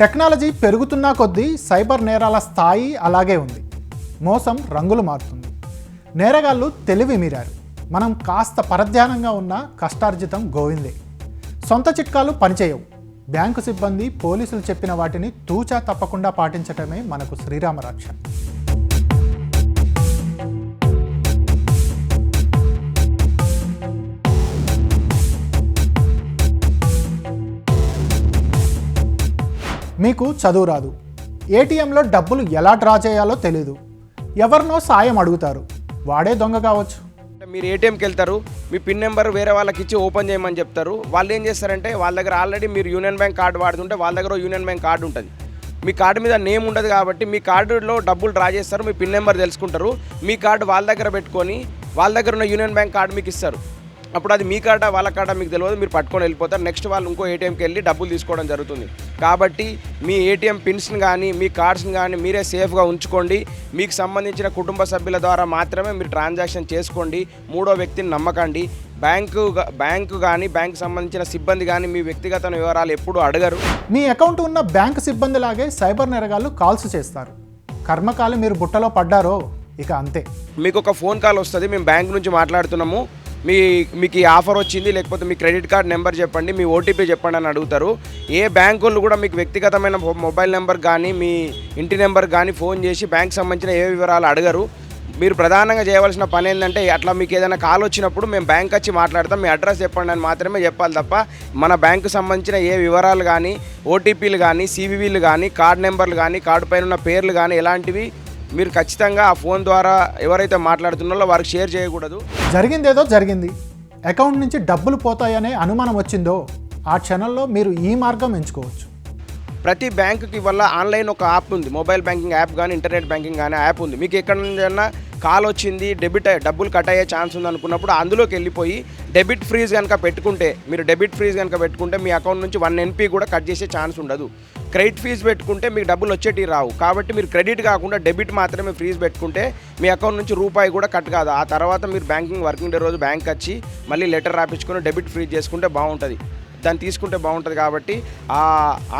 Technology పెరుగుతున్న కొద్దీ cyber నేరాల స్థాయి అలాగే ఉంది. మోసం రంగులు మారుతుంది. నేరగాళ్ళు తెలివి మీరారు. మనం కాస్త పరధ్యానంగా ఉన్న కష్టార్జితం గోవిందే. సొంత చిట్కాలు పనిచేయవు. బ్యాంకు సిబ్బంది, పోలీసులు చెప్పిన వాటిని తూచా తప్పకుండా పాటించటమే మనకు శ్రీరామ రక్ష. మీకు చదువు రాదు, ఏటీఎంలో డబ్బులు ఎలా డ్రా చేయాలో తెలీదు, ఎవరినో సాయం అడుగుతారు, వాడే దొంగ కావచ్చు. మీరు ఏటీఎంకి వెళ్తారు, మీ పిన్ నెంబర్ వేరే వాళ్ళకి ఇచ్చి ఓపెన్ చేయమని చెప్తారు. వాళ్ళు ఏం చేస్తారంటే వాళ్ళ దగ్గర ఆల్రెడీ మీరు యూనియన్ బ్యాంక్ కార్డు వాడుతుంటే వాళ్ళ దగ్గర యూనియన్ బ్యాంక్ కార్డు ఉంటుంది. మీ కార్డు మీద నేమ్ ఉండదు కాబట్టి మీ కార్డులో డబ్బులు డ్రా చేస్తారు. మీ పిన్ నెంబర్ తెలుసుకుంటారు. మీ కార్డు వాళ్ళ దగ్గర పెట్టుకొని వాళ్ళ దగ్గర ఉన్న యూనియన్ బ్యాంక్ కార్డు మీకు ఇస్తారు. అప్పుడు అది మీ కార్డా వాళ్ళ కార్డా మీకు తెలియదు, మీరు పట్టుకొని వెళ్ళిపోతారు. నెక్స్ట్ వాళ్ళు ఇంకో ఏటీఎంకి వెళ్ళి డబ్బులు తీసుకోవడం జరుగుతుంది. కాబట్టి మీ ఏటీఎం పిన్స్ని కానీ మీ కార్డ్స్ని కానీ మీరే సేఫ్గా ఉంచుకోండి. మీకు సంబంధించిన కుటుంబ సభ్యుల ద్వారా మాత్రమే మీరు ట్రాన్సాక్షన్ చేసుకోండి. మూడో వ్యక్తిని నమ్మకండి. బ్యాంకు కానీ బ్యాంకు సంబంధించిన సిబ్బంది కానీ మీ వ్యక్తిగత వివరాలు ఎప్పుడూ అడగరు. మీ అకౌంట్ ఉన్న బ్యాంకు సిబ్బంది లాగే సైబర్ నేరగాళ్ళు కాల్స్ చేస్తారు. కర్మకాలి మీరు బుట్టలో పడ్డారో ఇక అంతే. మీకు ఒక ఫోన్ కాల్ వస్తుంది, మేము బ్యాంక్ నుంచి మాట్లాడుతున్నాము, మీకు ఈ ఆఫర్ వచ్చింది, లేకపోతే మీ క్రెడిట్ కార్డ్ నెంబర్ చెప్పండి, మీ ఓటీపీ చెప్పండి అని అడుగుతారు. ఏ బ్యాంకులు కూడా మీకు వ్యక్తిగతమైన మొబైల్ నెంబర్ కానీ మీ ఇంటి నెంబర్ కానీ ఫోన్ చేసి బ్యాంక్ సంబంధించిన ఏ వివరాలు అడగరు. మీరు ప్రధానంగా చేయవలసిన పని ఏంటంటే అట్లా మీకు ఏదైనా కాల్ వచ్చినప్పుడు మేము బ్యాంక్ వచ్చి మాట్లాడతాం, మీ అడ్రస్ చెప్పండి అని మాత్రమే చెప్పాలి తప్ప మన బ్యాంకు సంబంధించిన ఏ వివరాలు కానీ ఓటీపీలు కానీ సివివీలు కానీ కార్డ్ నెంబర్లు కానీ కార్డు పైన ఉన్న పేర్లు కానీ ఎలాంటివి మీరు ఖచ్చితంగా ఆ ఫోన్ ద్వారా ఎవరైతే మాట్లాడుతున్నారో వారికి షేర్ చేయకూడదు. జరిగిందేదో జరిగింది. అకౌంట్ నుంచి డబ్బులు పోతాయనే అనుమానం వచ్చిందో ఆ క్షణంలో మీరు ఈ మార్గం ఎంచుకోవచ్చు. ప్రతి బ్యాంకుకి వల్ల ఆన్లైన్ ఒక యాప్ ఉంది, మొబైల్ బ్యాంకింగ్ యాప్ కానీ ఇంటర్నెట్ బ్యాంకింగ్ కానీ యాప్ ఉంది. మీకు ఎక్కడ నుంచైనా కాల్ వచ్చింది, డబ్బులు కట్ అయ్యే ఛాన్స్ ఉంది అనుకున్నప్పుడు అందులోకి వెళ్ళిపోయి డెబిట్ ఫ్రీజ్ కనుక పెట్టుకుంటే మీ అకౌంట్ నుంచి 1 NP కూడా కట్ చేసే ఛాన్స్ ఉండదు. క్రెడిట్ ఫీజు పెట్టుకుంటే మీకు డబ్బులు వచ్చేటివి రావు. కాబట్టి మీరు క్రెడిట్ కాకుండా డెబిట్ మాత్రమే ఫ్రీజ్ పెట్టుకుంటే మీ అకౌంట్ నుంచి రూపాయి కూడా కట్ కాదు. ఆ తర్వాత మీరు వర్కింగ్ డే రోజు బ్యాంక్ వచ్చి మళ్ళీ లెటర్ రాపించుకొని డెబిట్ ఫ్రీజ్ చేసుకుంటే బాగుంటుంది, దాన్ని తీసుకుంటే బాగుంటుంది. కాబట్టి ఆ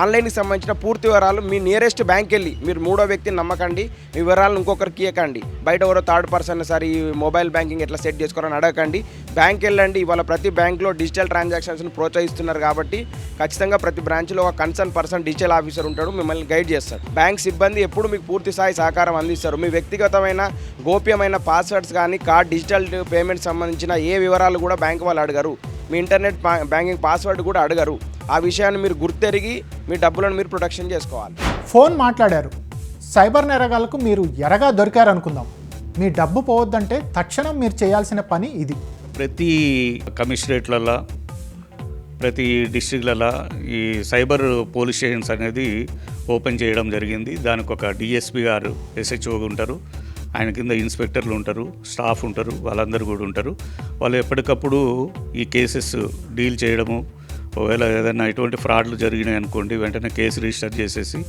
ఆన్లైన్కి సంబంధించిన పూర్తి వివరాలు మీ నియరెస్ట్ బ్యాంక్ వెళ్ళి, మీరు మూడో వ్యక్తిని నమ్మకండి, మీ వివరాలను ఇంకొకరికి ఇవ్వకండి. బయట ఎవరో థర్డ్ పర్సన్ సరే ఈ మొబైల్ బ్యాంకింగ్ ఎట్లా సెట్ చేసుకోవాలని అడగకండి. బ్యాంక్ వెళ్ళండి. ఇవాళ ప్రతి బ్యాంక్లో డిజిటల్ ట్రాన్సాక్షన్స్ని ప్రోత్సహిస్తున్నారు కాబట్టి ఖచ్చితంగా ప్రతి బ్రాంచ్లో ఒక కన్సర్న్ పర్సన్ డిజిటల్ ఆఫీసర్ ఉంటాడు, మిమ్మల్ని గైడ్ చేస్తారు. బ్యాంక్ సిబ్బంది ఎప్పుడు మీకు పూర్తి స్థాయి సహకారం అందిస్తారు. మీ వ్యక్తిగతమైన గోప్యమైన పాస్వర్డ్స్ కానీ కార్డ్ డిజిటల్ పేమెంట్ సంబంధించిన ఏ వివరాలు కూడా బ్యాంక్ వాళ్ళు అడగరు. మీ ఇంటర్నెట్ బ్యాంకింగ్ పాస్వర్డ్ కూడా అడగరు. ఆ విషయాన్ని మీరు గుర్తెరిగి మీ డబ్బులను మీరు ప్రొటెక్షన్ చేసుకోవాలి. ఫోన్ మాట్లాడారు, సైబర్ నేరగాళ్లకు మీరు ఎరగా దొరికారనుకుందాం. మీ డబ్బు పోవద్దంటే తక్షణం మీరు చేయాల్సిన పని ఇది. ప్రతి కమిషనరేట్లలో ప్రతి డిస్ట్రిక్ట్లలో ఈ సైబర్ పోలీస్ స్టేషన్స్ అనేది ఓపెన్ చేయడం జరిగింది. దానికి ఒక డిఎస్పీ గారు SHO ఉంటారు, ఆయన కింద ఇన్స్పెక్టర్లు ఉంటారు, స్టాఫ్ ఉంటారు, వాళ్ళందరూ కూడా ఉంటారు. వాళ్ళు ఎప్పటికప్పుడు ఈ కేసెస్ డీల్ చేయడము, ఒకవేళ ఏదైనా ఎటువంటి ఫ్రాడ్లు జరిగినాయి అనుకోండి వెంటనే కేసు రిజిస్టర్ చేసేసి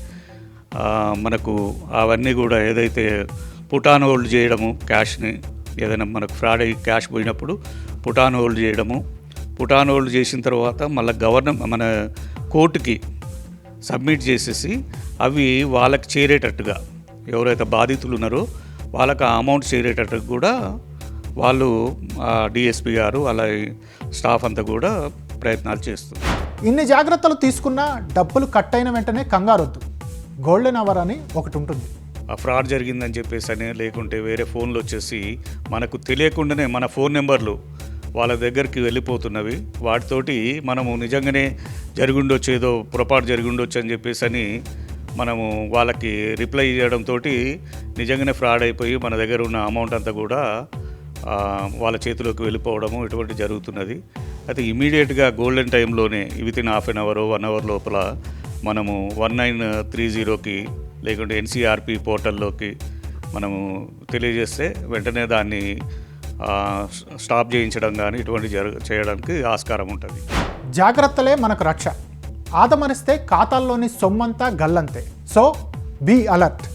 మనకు అవన్నీ కూడా ఏదైతే పుట్ ఆన్ హోల్డ్ చేయడము, క్యాష్ని ఏదైనా మనకు ఫ్రాడ్ అయ్యి క్యాష్ పోయినప్పుడు పుట్ ఆన్ హోల్డ్ చేయడము, పుట్ ఆన్ హోల్డ్ చేసిన తర్వాత మళ్ళీ మన కోర్టుకి సబ్మిట్ చేసేసి అవి వాళ్ళకి చేరేటట్టుగా ఎవరైతే బాధితులు ఉన్నారో వాళ్ళకి ఆ అమౌంట్ చేరేటట్టు కూడా వాళ్ళు డిఎస్పీ గారు అలాగే స్టాఫ్ అంతా కూడా ప్రయత్నాలు చేస్తారు. ఇన్ని జాగ్రత్తలు తీసుకున్నా డబ్బులు కట్ అయిన వెంటనే కంగారొద్దు. గోల్డెన్ అవర్ అని ఒకటి ఉంటుంది. ఆ ఫ్రాడ్ జరిగిందని చెప్పేసి అని లేకుంటే వేరే ఫోన్లు వచ్చేసి మనకు తెలియకుండానే మన ఫోన్ నెంబర్లు వాళ్ళ దగ్గరికి వెళ్ళిపోతున్నవి. వాటితోటి మనము నిజంగానే జరిగుండొచ్చు, ఏదో పొరపాటు జరిగుండొచ్చు అని చెప్పేసి అని మనము వాళ్ళకి రిప్లై చేయడంతో నిజంగానే ఫ్రాడ్ అయిపోయి మన దగ్గర ఉన్న అమౌంట్ అంతా కూడా వాళ్ళ చేతిలోకి వెళ్ళిపోవడము ఇటువంటి జరుగుతున్నది. అయితే ఇమీడియట్గా గోల్డెన్ టైంలోనే within half an hour 1 hour లోపల మనము 1930కి లేకుంటే NCRP పోర్టల్లోకి మనము తెలియజేస్తే వెంటనే దాన్ని స్టాప్ చేయించడం కానీ ఇటువంటి చేయడానికి ఆస్కారం ఉంటుంది. జాగ్రత్తలే మనకు రక్ష. ఆదమరిస్తే ఖాతాల్లోని సొమ్మంతా గల్లంతే. So be alert.